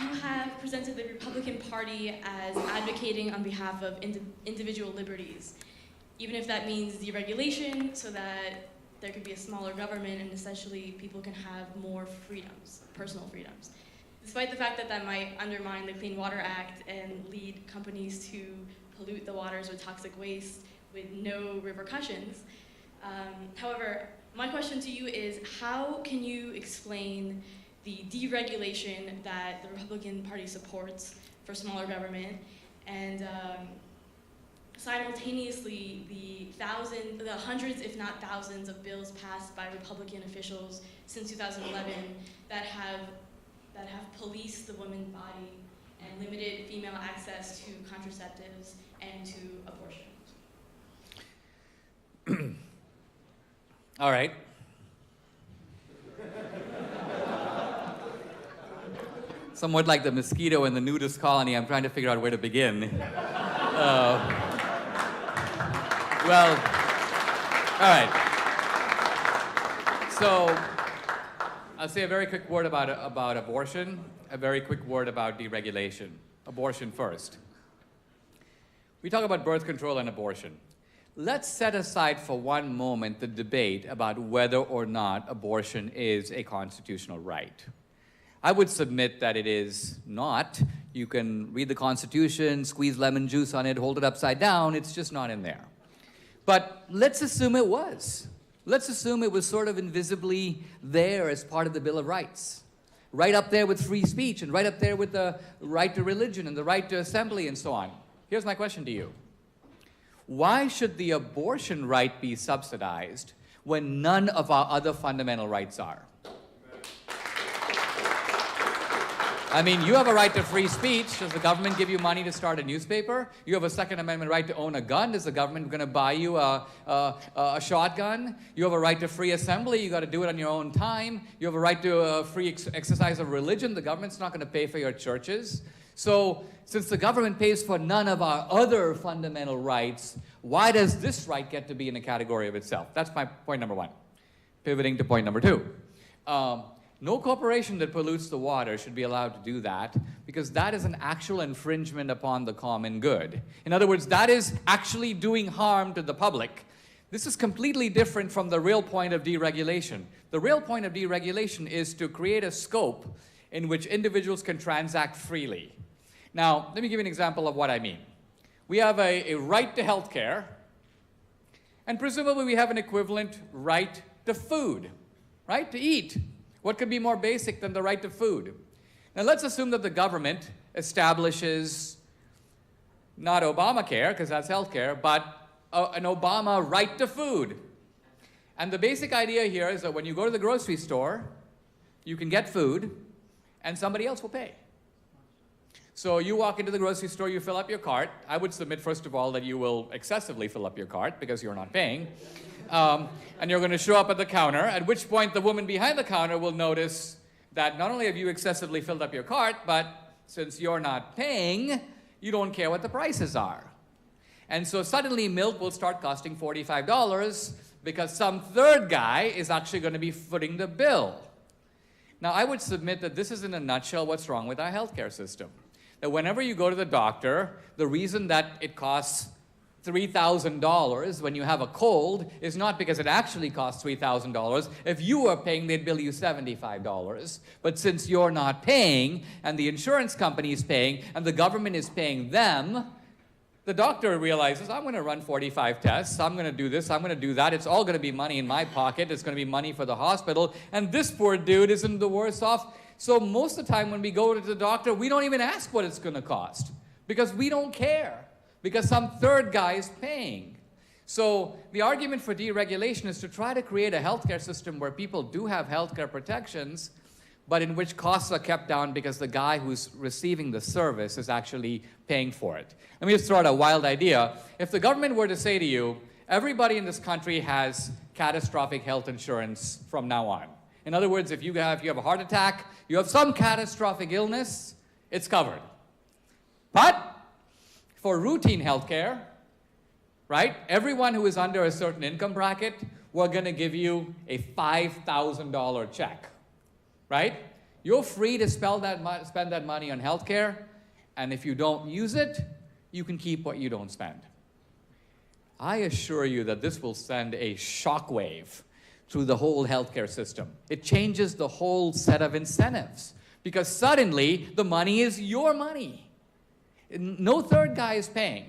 you have presented the Republican Party as advocating on behalf of individual liberties, even if that means deregulation so that there could be a smaller government and essentially people can have more freedoms, personal freedoms. Despite the fact that that might undermine the Clean Water Act and lead companies to pollute the waters with toxic waste with no repercussions. However, my question to you is, how can you explain the deregulation that the Republican Party supports for smaller government and simultaneously the hundreds, if not thousands, of bills passed by Republican officials since 2011 that have policed the woman's body and limited female access to contraceptives and to abortion? All right. Somewhat like the mosquito in the nudist colony, I'm trying to figure out where to begin. Well, all right. So, I'll say a very quick word about abortion, a very quick word about deregulation. Abortion first. We talk about birth control and abortion. Let's set aside for one moment the debate about whether or not abortion is a constitutional right. I would submit that it is not. You can read the Constitution, squeeze lemon juice on it, hold it upside down, it's just not in there. But let's assume it was. Let's assume it was sort of invisibly there as part of the Bill of Rights. Right up there with free speech and right up there with the right to religion and the right to assembly and so on. Here's my question to you. Why should the abortion right be subsidized when none of our other fundamental rights are? I mean, you have a right to free speech. Does the government give you money to start a newspaper? You have a Second Amendment right to own a gun. Is the government going to buy you a shotgun? You have a right to free assembly. You got to do it on your own time. You have a right to free exercise of religion. The government's not going to pay for your churches. So, since the government pays for none of our other fundamental rights, why does this right get to be in a category of itself? That's my point number one. Pivoting to point number two. No corporation that pollutes the water should be allowed to do that because that is an actual infringement upon the common good. In other words, that is actually doing harm to the public. This is completely different from the real point of deregulation. The real point of deregulation is to create a scope in which individuals can transact freely. Now, let me give you an example of what I mean. We have a right to health care, and presumably we have an equivalent right to food, right? To eat. What could be more basic than the right to food? Now, let's assume that the government establishes not Obamacare, because that's health care, but an Obama right to food. And the basic idea here is that when you go to the grocery store, you can get food, and somebody else will pay. So you walk into the grocery store, you fill up your cart. I would submit, first of all, that you will excessively fill up your cart because you're not paying. And you're going to show up at the counter, at which point the woman behind the counter will notice that not only have you excessively filled up your cart, but since you're not paying, you don't care what the prices are. And so suddenly milk will start costing $45 because some third guy is actually going to be footing the bill. Now, I would submit that this is in a nutshell what's wrong with our healthcare system. That whenever you go to the doctor, the reason that it costs $3,000 when you have a cold is not because it actually costs $3,000. If you were paying, they'd bill you $75. But since you're not paying, and the insurance company is paying, and the government is paying them, the doctor realizes, I'm going to run 45 tests, I'm going to do this, I'm going to do that, it's all going to be money in my pocket, it's going to be money for the hospital, and this poor dude isn't the worse off. So most of the time when we go to the doctor, we don't even ask what it's going to cost, because we don't care, because some third guy is paying. So the argument for deregulation is to try to create a healthcare system where people do have healthcare protections, but in which costs are kept down because the guy who's receiving the service is actually paying for it. Let me just throw out a wild idea. If the government were to say to you, everybody in this country has catastrophic health insurance from now on. In other words, if you have a heart attack, you have some catastrophic illness, it's covered. But for routine health care, right, everyone who is under a certain income bracket, we're going to give you a $5,000 check. Right? You're free to spend that money on healthcare, and if you don't use it, you can keep what you don't spend. I assure you that this will send a shockwave through the whole healthcare system. It changes the whole set of incentives, because suddenly the money is your money. No third guy is paying.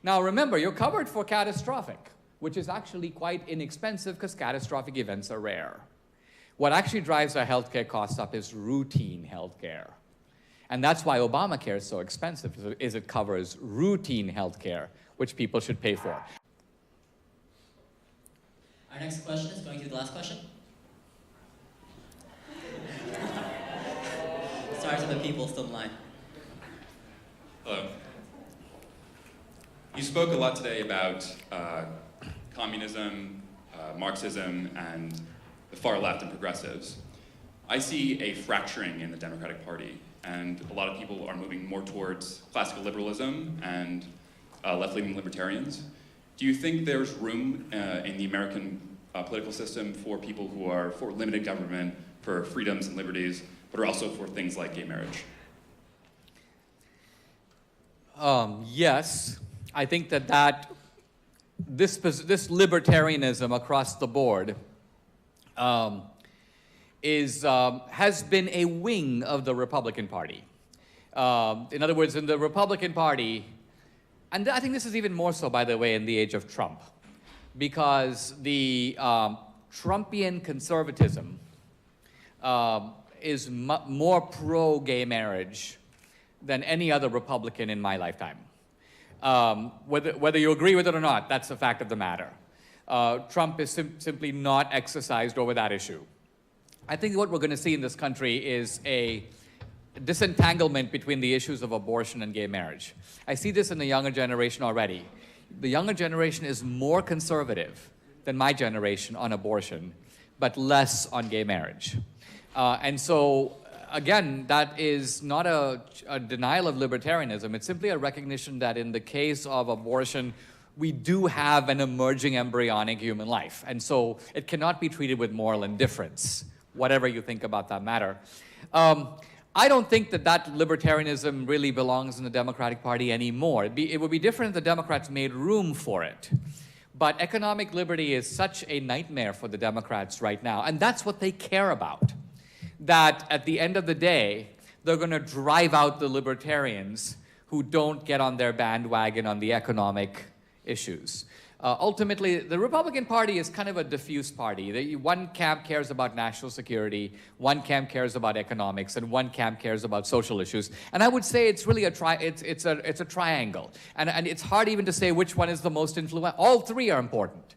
Now remember, you're covered for catastrophic, which is actually quite inexpensive because catastrophic events are rare. What actually drives our healthcare costs up is routine healthcare. And that's why Obamacare is so expensive, is it covers routine healthcare, which people should pay for. Our next question is going to be the last question. Sorry to the people still in line. Hello. You spoke a lot today about communism, Marxism, and the far left and progressives. I see a fracturing in the Democratic Party, and a lot of people are moving more towards classical liberalism and left-leaning libertarians. Do you think there's room in the American political system for people who are for limited government, for freedoms and liberties, but are also for things like gay marriage? Yes, I think that this libertarianism across the board has been a wing of the Republican Party. In other words, in the Republican Party, and I think this is even more so, by the way, in the age of Trump, because the Trumpian conservatism is more pro-gay marriage than any other Republican in my lifetime. Whether you agree with it or not, that's a fact of the matter. Trump is simply not exercised over that issue. I think what we're going to see in this country is a disentanglement between the issues of abortion and gay marriage. I see this in the younger generation already. The younger generation is more conservative than my generation on abortion, but less on gay marriage. And so, again, that is not a denial of libertarianism. It's simply a recognition that in the case of abortion, we do have an emerging embryonic human life. And so it cannot be treated with moral indifference, whatever you think about that matter. I don't think that libertarianism really belongs in the Democratic Party anymore. It would be different if the Democrats made room for it. But economic liberty is such a nightmare for the Democrats right now, and that's what they care about. That at the end of the day, they're going to drive out the libertarians who don't get on their bandwagon on the economic issues. Ultimately, the Republican Party is kind of a diffuse party. One camp cares about national security, one camp cares about economics, and one camp cares about social issues. And I would say it's really it's a triangle. And it's hard even to say which one is the most influential. All three are important.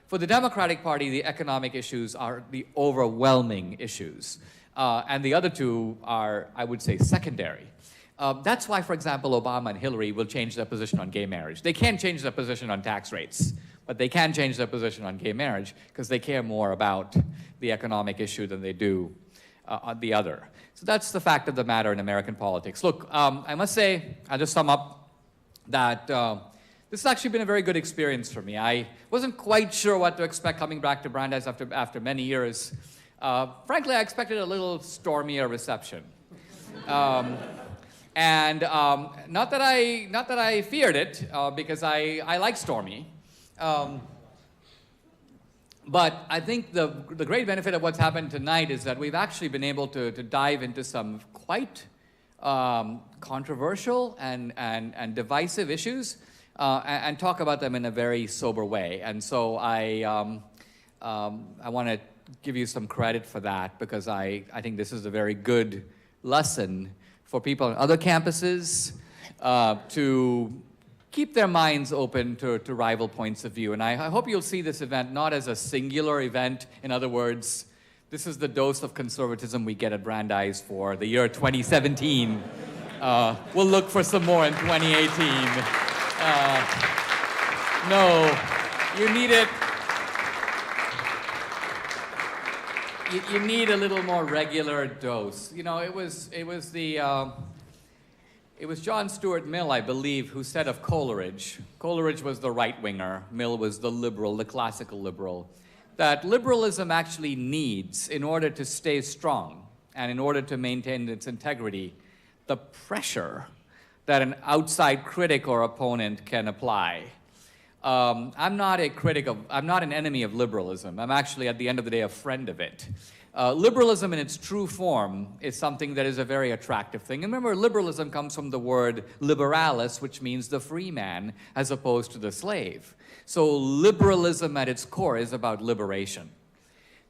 For the Democratic Party, the economic issues are the overwhelming issues. And the other two are, I would say, secondary. That's why, for example, Obama and Hillary will change their position on gay marriage. They can't change their position on tax rates, but they can change their position on gay marriage because they care more about the economic issue than they do on the other. So that's the fact of the matter in American politics. Look, I must say, I'll just sum up that this has actually been a very good experience for me. I wasn't quite sure what to expect coming back to Brandeis after many years. Frankly, I expected a little stormier reception. And not that I feared it, because I like stormy. But I think the great benefit of what's happened tonight is that we've actually been able to dive into some quite controversial and divisive issues and talk about them in a very sober way. And so I want to give you some credit for that, because I think this is a very good lesson for people on other campuses to keep their minds open to rival points of view. And I hope you'll see this event not as a singular event. In other words, this is the dose of conservatism we get at Brandeis for the year 2017. We'll look for some more in 2018. No, you need it. You need a little more regular dose. You know, it was John Stuart Mill, I believe, who said of Coleridge. Coleridge was the right-winger. Mill was the liberal, the classical liberal. That liberalism actually needs, in order to stay strong and in order to maintain its integrity, the pressure that an outside critic or opponent can apply. I'm not an enemy of liberalism. I'm actually, at the end of the day, a friend of it. Liberalism in its true form is something that is a very attractive thing. And remember, liberalism comes from the word liberalis, which means the free man, as opposed to the slave. So liberalism at its core is about liberation.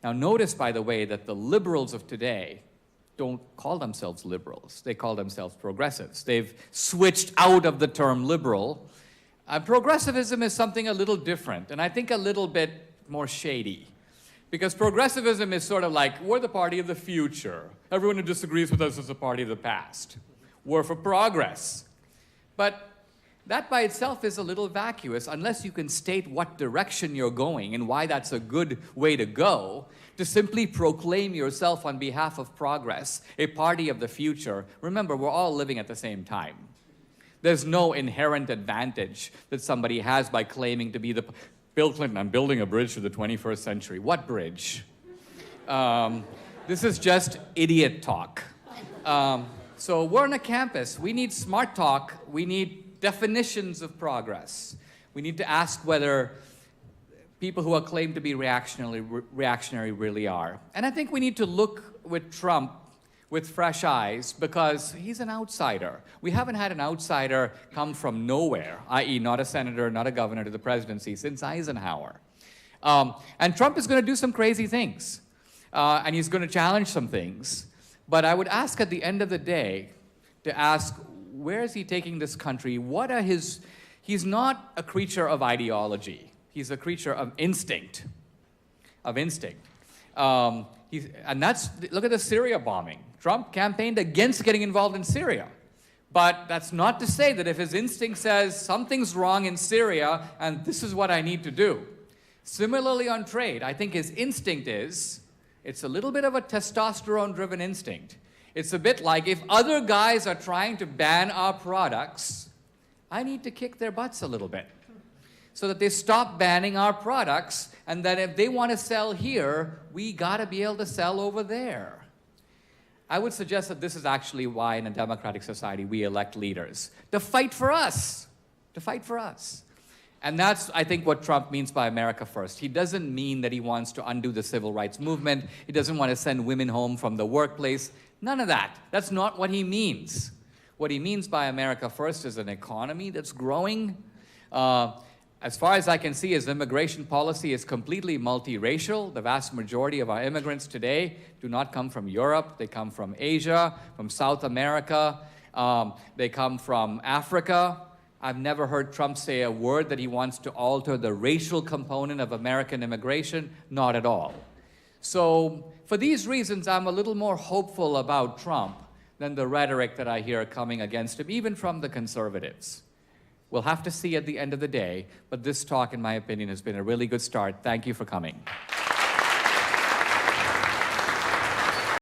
Now notice, by the way, that the liberals of today don't call themselves liberals. They call themselves progressives. They've switched out of the term liberal. Progressivism is something a little different, and I think a little bit more shady. Because progressivism is sort of like, we're the party of the future. Everyone who disagrees with us is the party of the past. We're for progress. But that by itself is a little vacuous unless you can state what direction you're going and why that's a good way to go. To simply proclaim yourself on behalf of progress, a party of the future. Remember, we're all living at the same time. There's no inherent advantage that somebody has by claiming to be the... Bill Clinton, I'm building a bridge for the 21st century. What bridge? This is just idiot talk. So we're on a campus. We need smart talk. We need definitions of progress. We need to ask whether people who are claimed to be reactionary really are. And I think we need to look with Trump with fresh eyes because he's an outsider. We haven't had an outsider come from nowhere, i.e. not a senator, not a governor, to the presidency since Eisenhower. And Trump is going to do some crazy things. And he's going to challenge some things. But I would ask at the end of the day to ask, where is he taking this country? What are his... He's not a creature of ideology. He's a creature of instinct. And that's, look at the Syria bombing. Trump campaigned against getting involved in Syria. But that's not to say that if his instinct says something's wrong in Syria and this is what I need to do. Similarly on trade, I think his instinct is, it's a little bit of a testosterone-driven instinct. It's a bit like if other guys are trying to ban our products, I need to kick their butts a little bit so that they stop banning our products, and that if they want to sell here, we gotta be able to sell over there. I would suggest that this is actually why in a democratic society we elect leaders, to fight for us, And that's, I think, what Trump means by America first. He doesn't mean that he wants to undo the civil rights movement. He doesn't want to send women home from the workplace. None of that. That's not what he means. What he means by America first is an economy that's growing. As far as I can see, his immigration policy is completely multiracial. The vast majority of our immigrants today do not come from Europe. They come from Asia, from South America. They come from Africa. I've never heard Trump say a word that he wants to alter the racial component of American immigration. Not at all. So for these reasons, I'm a little more hopeful about Trump than the rhetoric that I hear coming against him, even from the conservatives. We'll have to see at the end of the day, but this talk, in my opinion, has been a really good start. Thank you for coming.